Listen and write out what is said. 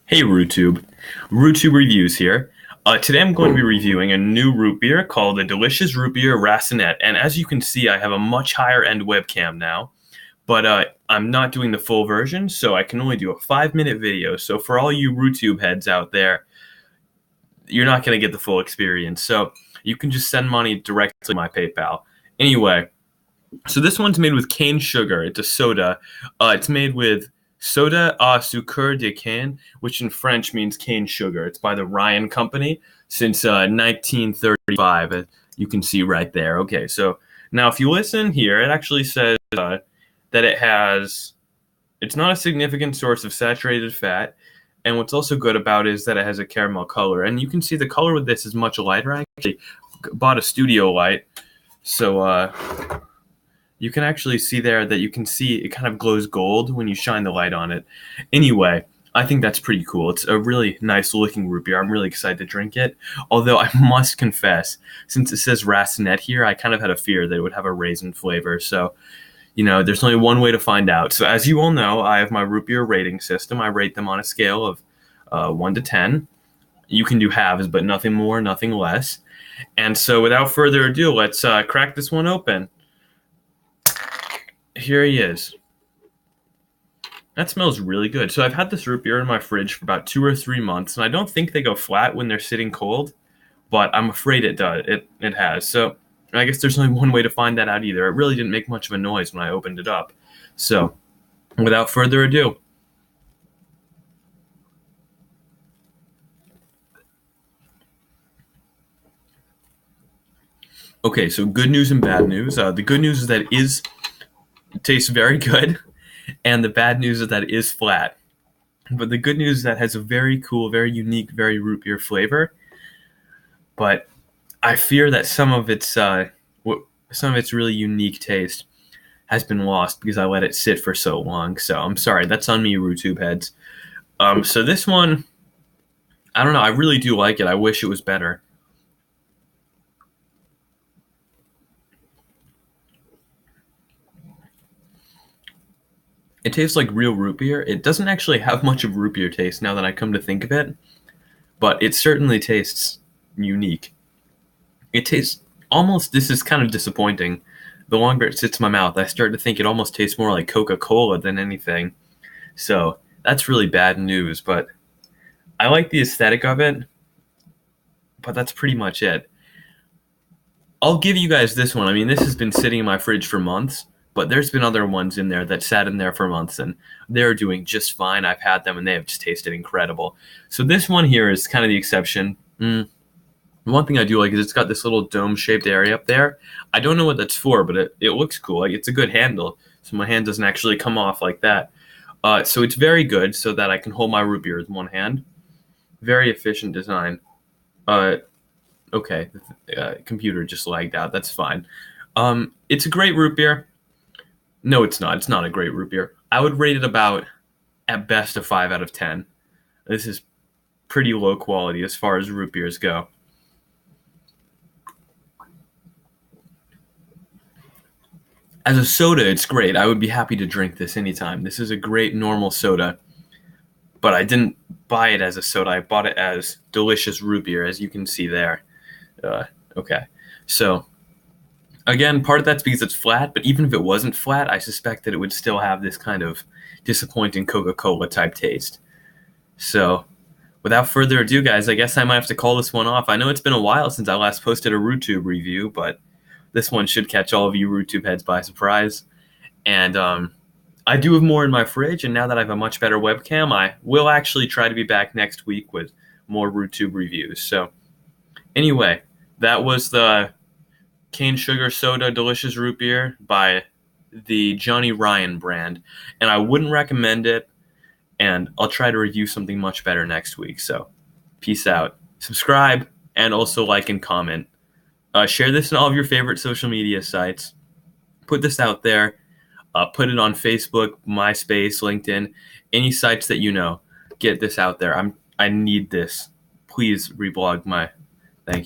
Hey RooTube, RooTube Reviews here. Today I'm going to be reviewing a new root beer called the Delicious Root Beer Racinet. And as you can see, I have a much higher end webcam now, but I'm not doing the full version, so I can only do a 5-minute video. So for all you RooTube heads out there, you're not going to get the full experience. So you can just send money directly to my PayPal. Anyway, so this one's made with cane sugar. It's a soda. It's made with soda à sucre de canne, which in French means cane sugar. It's by the Ryan Company since 1935. You can see right there. Okay, so now if you listen here, it actually says that it's not a significant source of saturated fat. And what's also good about it is that it has a caramel color. And you can see the color with this is much lighter. I actually bought a studio light. So you can actually see there that you can see it kind of glows gold when you shine the light on it. Anyway, I think that's pretty cool. It's a really nice looking root beer. I'm really excited to drink it. Although I must confess, since it says Racinet here, I kind of had a fear that it would have a raisin flavor. So, there's only one way to find out. So as you all know, I have my root beer rating system. I rate them on a scale of 1 to 10. You can do halves, but nothing more, nothing less. And so without further ado, let's crack this one open. Here he is. That smells really good. So I've had this root beer in my fridge for about 2 or 3 months, and I don't think they go flat when they're sitting cold, but I'm afraid it does. It has. So I guess there's only one way to find that out either. It really didn't make much of a noise when I opened it up. So without further ado. Okay, so good news and bad news. The good news is that it tastes very good, and the bad news is that it is flat. But the good news is that it has a very cool, very unique, very root beer flavor. But I fear that some of its really unique taste has been lost because I let it sit for so long. So I'm sorry, that's on me, RooTube heads. So this one, I don't know. I really do like it. I wish it was better. It tastes like real root beer. It doesn't actually have much of root beer taste now that I come to think of it, but it certainly tastes unique. It tastes almost, this is kind of disappointing. The longer it sits in my mouth, I start to think it almost tastes more like Coca-Cola than anything. So that's really bad news, but I like the aesthetic of it, but that's pretty much it. I'll give you guys this one. I mean, this has been sitting in my fridge for months, but there's been other ones in there that sat in there for months, and they're doing just fine. I've had them, and they have just tasted incredible. So this one here is kind of the exception. One thing I do like is it's got this little dome-shaped area up there. I don't know what that's for, but it looks cool. Like, it's a good handle, so my hand doesn't actually come off like that. So it's very good so that I can hold my root beer with one hand. Very efficient design. Okay, the computer just lagged out. That's fine. It's a great root beer. No, it's not. It's not a great root beer. I would rate it about, at best, a 5 out of 10. This is pretty low quality as far as root beers go. As a soda, it's great. I would be happy to drink this anytime. This is a great normal soda, but I didn't buy it as a soda. I bought it as delicious root beer, as you can see there. Okay, so again, part of that's because it's flat, but even if it wasn't flat, I suspect that it would still have this kind of disappointing Coca-Cola type taste. So without further ado, guys, I guess I might have to call this one off. I know it's been a while since I last posted a RooTube review, but this one should catch all of you RooTube heads by surprise. And I do have more in my fridge, and now that I have a much better webcam, I will actually try to be back next week with more RooTube reviews. So anyway, that was the cane sugar soda delicious root beer by the Johnny Ryan brand, and I wouldn't recommend it, and I'll try to review something much better next week. So peace out, subscribe, and also like and comment. Share this in all of your favorite social media sites. Put this out there. Put it on Facebook, MySpace, LinkedIn, any sites that you know. Get this out there. I need this. Please reblog my. Thank you.